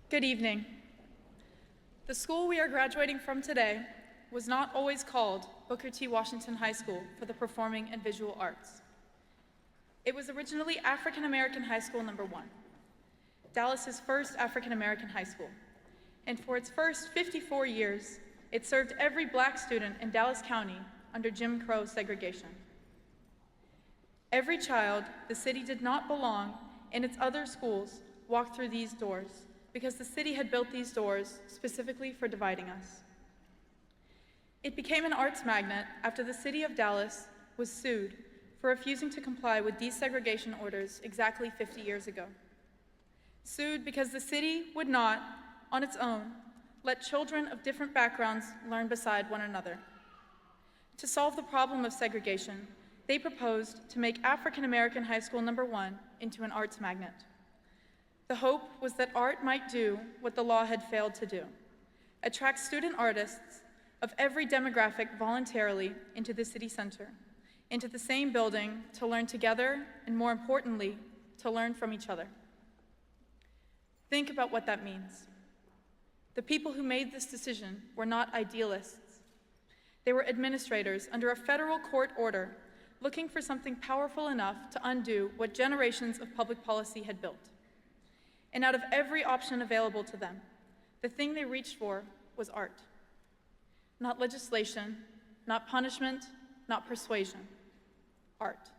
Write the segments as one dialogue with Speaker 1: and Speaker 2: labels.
Speaker 1: Good evening. The school we are graduating from today was not always called Booker T. Washington High School for the Performing and Visual Arts. It was originally African American High School No. 1, Dallas's first African American high school. And for its first 54 years, it served every Black student in Dallas County under Jim Crow segregation. Every child the city did not belong in its other schools walked through these doors because the city had built these doors specifically for dividing us. It became an arts magnet after the city of Dallas was sued for refusing to comply with desegregation orders exactly 50 years ago. Sued because the city would not, on its own, let children of different backgrounds learn beside one another. To solve the problem of segregation, they proposed to make African American High School No. 1 into an arts magnet. The hope was that art might do what the law had failed to do: attract student artists of every demographic voluntarily into the city center, into the same building to learn together and, more importantly, to learn from each other. Think about what that means. The people who made this decision were not idealists. They were administrators under a federal court order looking for something powerful enough to undo what generations of public policy had built. And out of every option available to them, the thing they reached for was art. Not legislation, not punishment, not persuasion. Art.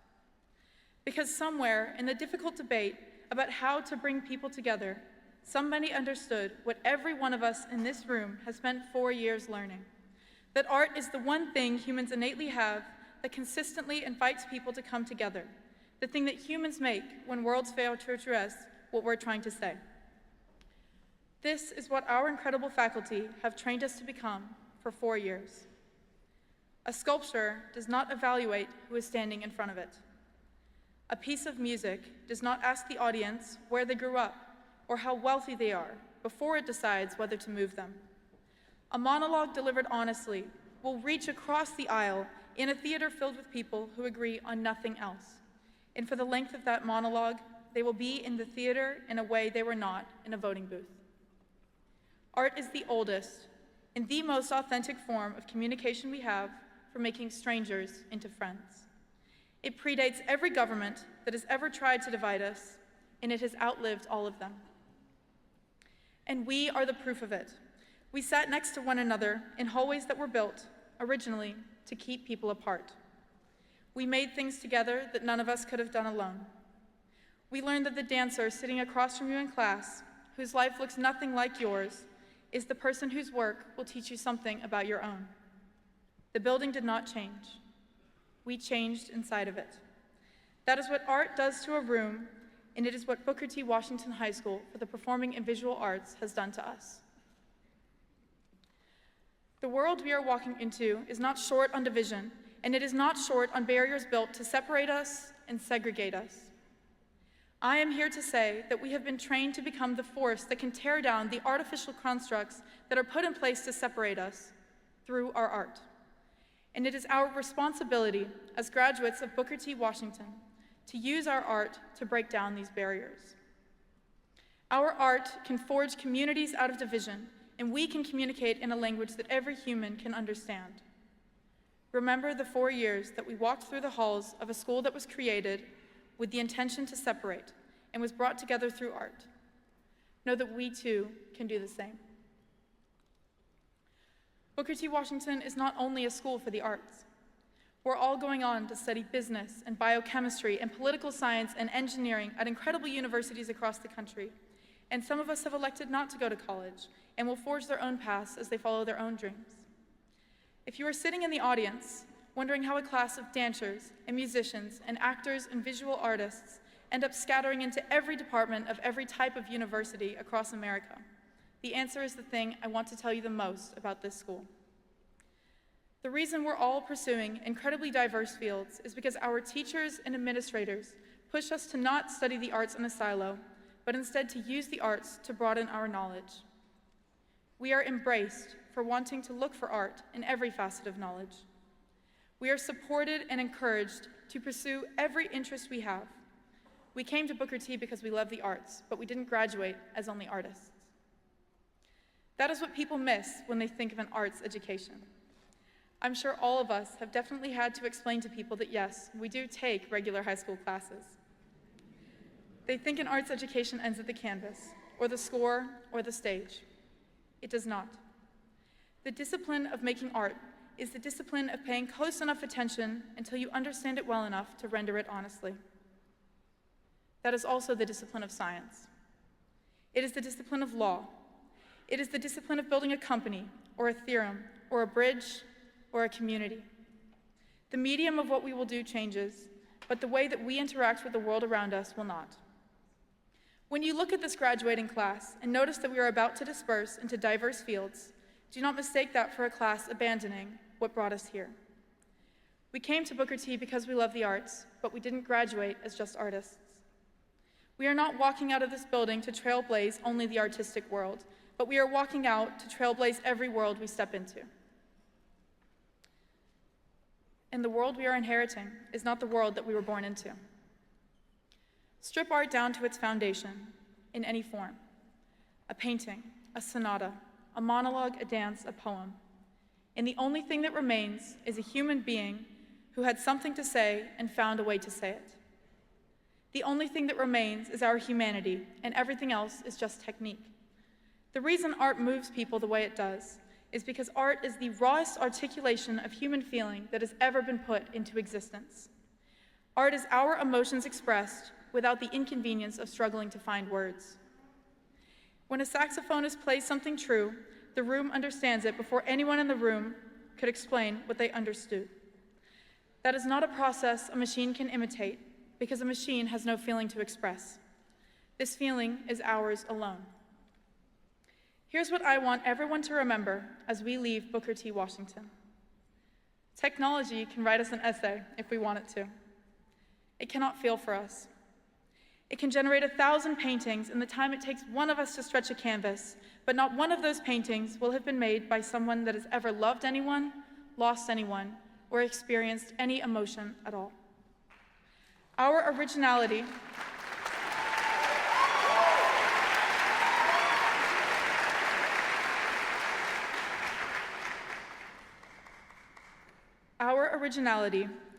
Speaker 1: Because somewhere in the difficult debate about how to bring people together, somebody understood what every one of us in this room has spent 4 years learning: that art is the one thing humans innately have that consistently invites people to come together, the thing that humans make when worlds fail to address what we're trying to say. This is what our incredible faculty have trained us to become for 4 years. A sculpture does not evaluate who is standing in front of it. A piece of music does not ask the audience where they grew up or how wealthy they are before it decides whether to move them. A monologue delivered honestly will reach across the aisle in a theater filled with people who agree on nothing else. And for the length of that monologue, they will be in the theater in a way they were not in a voting booth. Art is the oldest and the most authentic form of communication we have for making strangers into friends. It predates every government that has ever tried to divide us, and it has outlived all of them. And we are the proof of it. We sat next to one another in hallways that were built, originally, to keep people apart. We made things together that none of us could have done alone. We learned that the dancer sitting across from you in class, whose life looks nothing like yours, is the person whose work will teach you something about your own. The building did not change. We changed inside of it. That is what art does to a room, and it is what Booker T. Washington High School for the Performing and Visual Arts has done to us. The world we are walking into is not short on division, and it is not short on barriers built to separate us and segregate us. I am here to say that we have been trained to become the force that can tear down the artificial constructs that are put in place to separate us through our art. And it is our responsibility as graduates of Booker T. Washington to use our art to break down these barriers. Our art can forge communities out of division, and we can communicate in a language that every human can understand. Remember the 4 years that we walked through the halls of a school that was created with the intention to separate and was brought together through art. Know that we too can do the same. Booker T. Washington is not only a school for the arts. We're all going on to study business and biochemistry and political science and engineering at incredible universities across the country. And some of us have elected not to go to college and will forge their own paths as they follow their own dreams. If you are sitting in the audience, wondering how a class of dancers and musicians and actors and visual artists end up scattering into every department of every type of university across America, the answer is the thing I want to tell you the most about this school. The reason we're all pursuing incredibly diverse fields is because our teachers and administrators push us to not study the arts in a silo, but instead to use the arts to broaden our knowledge. We are embraced for wanting to look for art in every facet of knowledge. We are supported and encouraged to pursue every interest we have. We came to Booker T because we love the arts, but we didn't graduate as only artists. That is what people miss when they think of an arts education. I'm sure all of us have definitely had to explain to people that yes, we do take regular high school classes. They think an arts education ends at the canvas, or the score, or the stage. It does not. The discipline of making art is the discipline of paying close enough attention until you understand it well enough to render it honestly. That is also the discipline of science. It is the discipline of law. It is the discipline of building a company, or a theorem, or a bridge, or a community. The medium of what we will do changes, but the way that we interact with the world around us will not. When you look at this graduating class and notice that we are about to disperse into diverse fields, do not mistake that for a class abandoning what brought us here. We came to Booker T because we love the arts, but we didn't graduate as just artists. We are not walking out of this building to trailblaze only the artistic world, but we are walking out to trailblaze every world we step into. And the world we are inheriting is not the world that we were born into. Strip art down to its foundation, in any form. A painting, a sonata, a monologue, a dance, a poem. And the only thing that remains is a human being who had something to say and found a way to say it. The only thing that remains is our humanity, and everything else is just technique. The reason art moves people the way it does is because art is the rawest articulation of human feeling that has ever been put into existence. Art is our emotions expressed without the inconvenience of struggling to find words. When a saxophonist plays something true, the room understands it before anyone in the room could explain what they understood. That is not a process a machine can imitate, because a machine has no feeling to express. This feeling is ours alone. Here's what I want everyone to remember as we leave Booker T. Washington. Technology can write us an essay if we want it to. It cannot feel for us. It can generate 1,000 paintings in the time it takes one of us to stretch a canvas, but not one of those paintings will have been made by someone that has ever loved anyone, lost anyone, or experienced any emotion at all. Our originality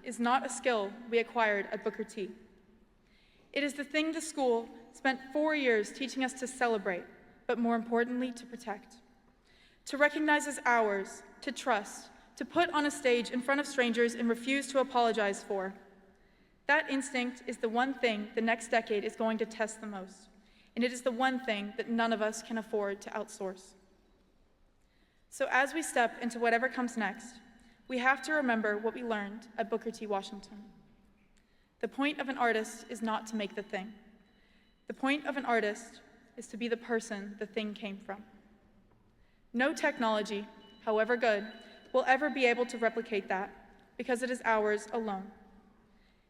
Speaker 1: is not a skill we acquired at Booker T. It is the thing the school spent 4 years teaching us to celebrate, but more importantly, to protect. To recognize as ours, to trust, to put on a stage in front of strangers and refuse to apologize for. That instinct is the one thing the next decade is going to test the most, and it is the one thing that none of us can afford to outsource. So as we step into whatever comes next, we have to remember what we learned at Booker T. Washington. The point of an artist is not to make the thing. The point of an artist is to be the person the thing came from. No technology, however good, will ever be able to replicate that because it is ours alone.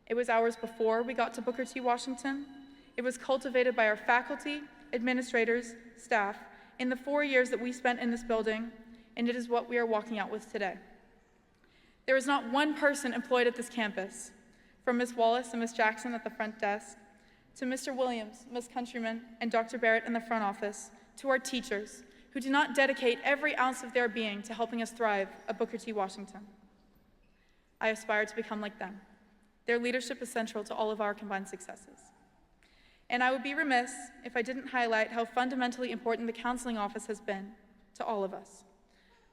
Speaker 1: It was ours before we got to Booker T. Washington. It was cultivated by our faculty, administrators, staff, in the 4 years that we spent in this building, and it is what we are walking out with today. There is not one person employed at this campus, from Ms. Wallace and Ms. Jackson at the front desk, to Mr. Williams, Ms. Countryman, and Dr. Barrett in the front office, to our teachers, who do not dedicate every ounce of their being to helping us thrive at Booker T. Washington. I aspire to become like them. Their leadership is central to all of our combined successes. And I would be remiss if I didn't highlight how fundamentally important the counseling office has been to all of us.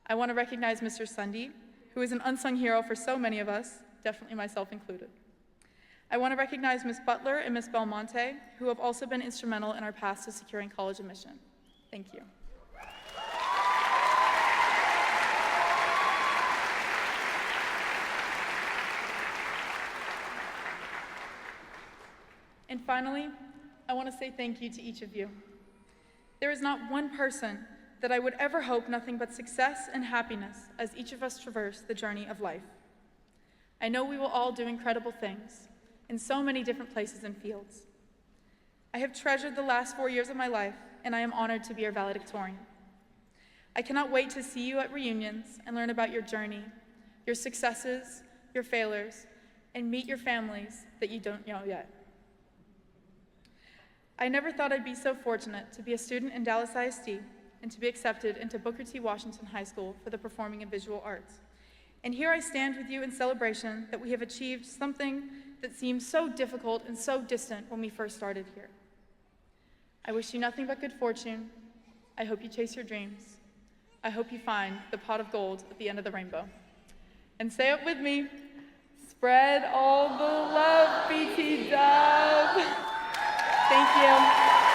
Speaker 1: I want to recognize Mr. Sundy, who is an unsung hero for so many of us, definitely myself included. I want to recognize Ms. Butler and Ms. Belmonte, who have also been instrumental in our path to securing college admission. Thank you. And finally, I want to say thank you to each of you. There is not one person that I would ever hope nothing but success and happiness as each of us traverse the journey of life. I know we will all do incredible things in so many different places and fields. I have treasured the last 4 years of my life, and I am honored to be your valedictorian. I cannot wait to see you at reunions and learn about your journey, your successes, your failures, and meet your families that you don't know yet. I never thought I'd be so fortunate to be a student in Dallas ISD and to be accepted into Booker T. Washington High School for the Performing and Visual Arts. And here I stand with you in celebration that we have achieved something that seemed so difficult and so distant when we first started here. I wish you nothing but good fortune. I hope you chase your dreams. I hope you find the pot of gold at the end of the rainbow. And say it with me, spread all the love, BT Dub. Thank you.